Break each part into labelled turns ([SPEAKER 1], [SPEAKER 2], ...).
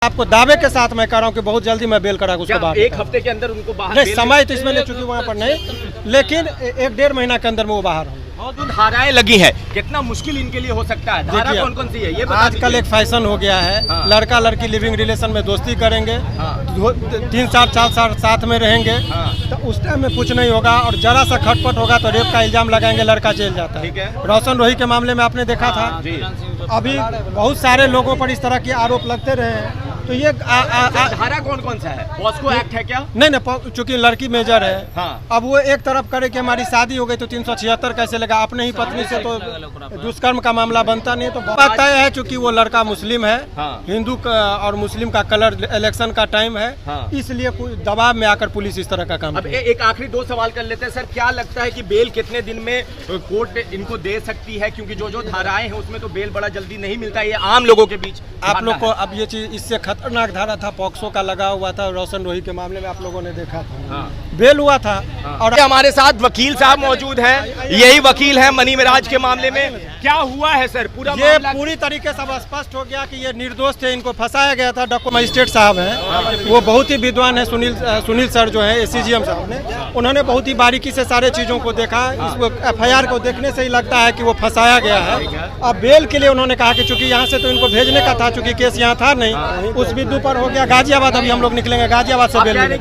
[SPEAKER 1] आपको दावे के साथ मैं कह रहा हूँ कि बहुत जल्दी मैं बेल करा उसको बाहर।
[SPEAKER 2] 1 हफ्ते के अंदर उनको बाहर
[SPEAKER 1] नहीं, समय तो इसमें ले चुकी वहाँ पर नहीं, लेकिन 1-1.5 महीना के अंदर में वो बाहर होंगे।
[SPEAKER 2] जो धाराएं लगी है कितना मुश्किल इनके लिए हो सकता है? धारा
[SPEAKER 1] देखिए,
[SPEAKER 2] कौन कौन सी है ये बता
[SPEAKER 1] आजकल
[SPEAKER 2] दीजिए।
[SPEAKER 1] एक फैशन हो गया है,
[SPEAKER 2] हाँ।
[SPEAKER 1] लड़का लड़की लिविंग रिलेशन में दोस्ती करेंगे, 3-4 साल साथ में रहेंगे,
[SPEAKER 2] हाँ।
[SPEAKER 1] तो उस टाइम में कुछ नहीं होगा, और जरा सा खटपट होगा तो रेप का इल्जाम लगाएंगे, लड़का जेल जाता
[SPEAKER 2] ठीक है।
[SPEAKER 1] है। रोशन रोही के मामले में आपने देखा था,
[SPEAKER 2] जी।
[SPEAKER 1] अभी बहुत सारे लोगों पर इस तरह के आरोप लगते रहे हैं। तो ये
[SPEAKER 2] धारा कौन कौन सा है? पॉस्को एक्ट है क्या?
[SPEAKER 1] नहीं, चूंकि लड़की मेजर है,
[SPEAKER 2] हाँ।
[SPEAKER 1] अब वो एक तरफ करे कि हमारी शादी हो गई तो 376 कैसे लगा, अपने ही पत्नी से तो दुष्कर्म का मामला बनता नहीं। तो बात तय है, चूंकि वो लड़का मुस्लिम है,
[SPEAKER 2] हाँ।
[SPEAKER 1] हिंदू और मुस्लिम का कलर इलेक्शन का टाइम है,
[SPEAKER 2] हाँ।
[SPEAKER 1] इसलिए दबाव में आकर पुलिस इस तरह का काम
[SPEAKER 2] अब एक आखिरी 2 सवाल कर लेते हैं सर। क्या लगता है कि बेल कितने दिन में कोर्ट इनको दे सकती है? क्योंकि जो धाराएं हैं उसमें तो बेल बड़ा जल्दी नहीं मिलता है, ये आम लोगों के बीच
[SPEAKER 1] आप लोग को अब ये चीज इससे खतरनाक धारा था, पॉक्सो का लगा हुआ था, रोशन रोही के मामले में आप लोगों ने देखा था।
[SPEAKER 2] हाँ।
[SPEAKER 1] बेल हुआ था।
[SPEAKER 2] और हमारे साथ वकील साहब मौजूद हैं, यही वकील हैं मनी मेराज के मामले में। क्या हुआ है सर पूरा
[SPEAKER 1] ये
[SPEAKER 2] मामला?
[SPEAKER 1] पूरी तरीके से अब स्पष्ट हो गया कि ये निर्दोष थे, इनको फंसाया गया था। डॉक्टर मजिस्ट्रेट साहब हैं, वो बहुत ही विद्वान है, सुनील सर जो है एसीजीएम साहब ने, उन्होंने बहुत ही बारीकी से सारे चीजों को देखा। इस एफआईआर को देखने से ही लगता है कि वो फंसाया गया है। अब बेल के लिए उन्होंने कहा कि चूंकि यहाँ से तो इनको भेजने का था, चूंकि केस यहाँ था नहीं, उस बिंदु पर हो गया गाजियाबाद। अभी हम लोग निकलेंगे गाजियाबाद से बेल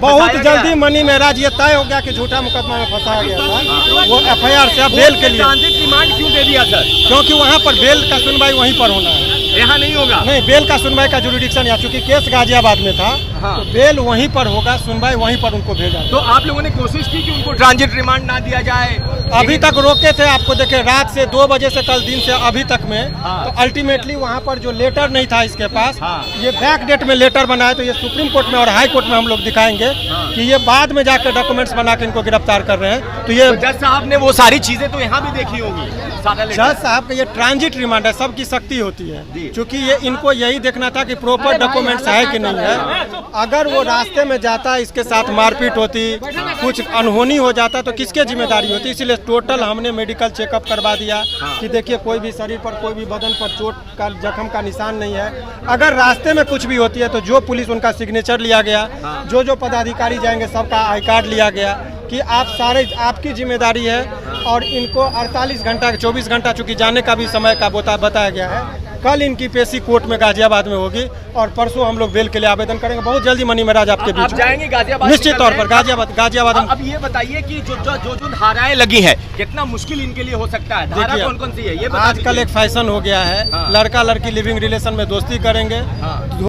[SPEAKER 1] बहुत जल्दी। मनी मेराज ये तय हो गया कि झूठा मुकदमा में फंसाया गया था, वो एफआईआर से अब बेल के लिए।
[SPEAKER 2] ट्रांजिट रिमांड क्यों दे दिया सर?
[SPEAKER 1] क्योंकि वहाँ पर बेल का सुनवाई वहीं पर होना है,
[SPEAKER 2] यहाँ नहीं होगा।
[SPEAKER 1] नहीं, बेल का सुनवाई का जुरिडिक्शन यहाँ, चूंकि केस गाजियाबाद में था,
[SPEAKER 2] हाँ।
[SPEAKER 1] तो बेल वहीं पर होगा, सुनवाई वहीं पर उनको भेजा।
[SPEAKER 2] तो आप लोगों ने कोशिश की कि उनको ट्रांजिट रिमांड ना दिया जाए?
[SPEAKER 1] अभी तक रोके थे, आपको देखे रात से 2 बजे से कल दिन से अभी तक में।
[SPEAKER 2] हाँ।
[SPEAKER 1] तो अल्टीमेटली वहाँ पर जो लेटर नहीं था इसके पास,
[SPEAKER 2] हाँ।
[SPEAKER 1] ये बैक डेट में लेटर बनाया, तो ये सुप्रीम कोर्ट में और हाई कोर्ट में हम लोग दिखाएंगे कि ये बाद में जाकर डॉक्यूमेंट्स बना के इनको गिरफ्तार कर रहे हैं। तो ये
[SPEAKER 2] जज साहब ने वो सारी चीजें तो यहाँ भी देखी होगी, सारा लेटर।
[SPEAKER 1] जज साहब का ये ट्रांजिट रिमांड है, सबकी शक्ति होती है,
[SPEAKER 2] जी।
[SPEAKER 1] क्योंकि ये इनको यही देखना था कि प्रॉपर डॉक्यूमेंट्स है कि नहीं है। अगर वो रास्ते में जाता, इसके साथ मारपीट होती, कुछ अनहोनी हो जाता, तो किसके जिम्मेदारी होती? इसीलिए टोटल हमने मेडिकल चेकअप करवा दिया कि देखिए कोई भी शरीर पर, कोई भी बदन पर चोट का, जख्म का निशान नहीं है। अगर रास्ते में कुछ भी होती है तो जो पुलिस, उनका सिग्नेचर लिया गया, जो पदाधिकारी जाएंगे सबका आई कार्ड लिया गया कि आप सारे, आपकी जिम्मेदारी है। और इनको 48 घंटा 24 घंटा चूंकि जाने का भी समय का बताया गया है। कल इनकी पेशी कोर्ट में गाजियाबाद में होगी और परसों हम लोग बेल के लिए आवेदन करेंगे। बहुत जल्दी मनी मेराज आपके बीच
[SPEAKER 2] आप जाएंगे गाजियाबाद?
[SPEAKER 1] निश्चित तौर पर गाजियाबाद।
[SPEAKER 2] अब ये बताइए कि जो धाराएं लगी है कितना मुश्किल इनके लिए हो सकता है? धारा कौन कौन सी है ये बता
[SPEAKER 1] आजकल एक फैशन हो गया है,
[SPEAKER 2] हाँ।
[SPEAKER 1] लड़का लड़की लिविंग रिलेशन में दोस्ती करेंगे,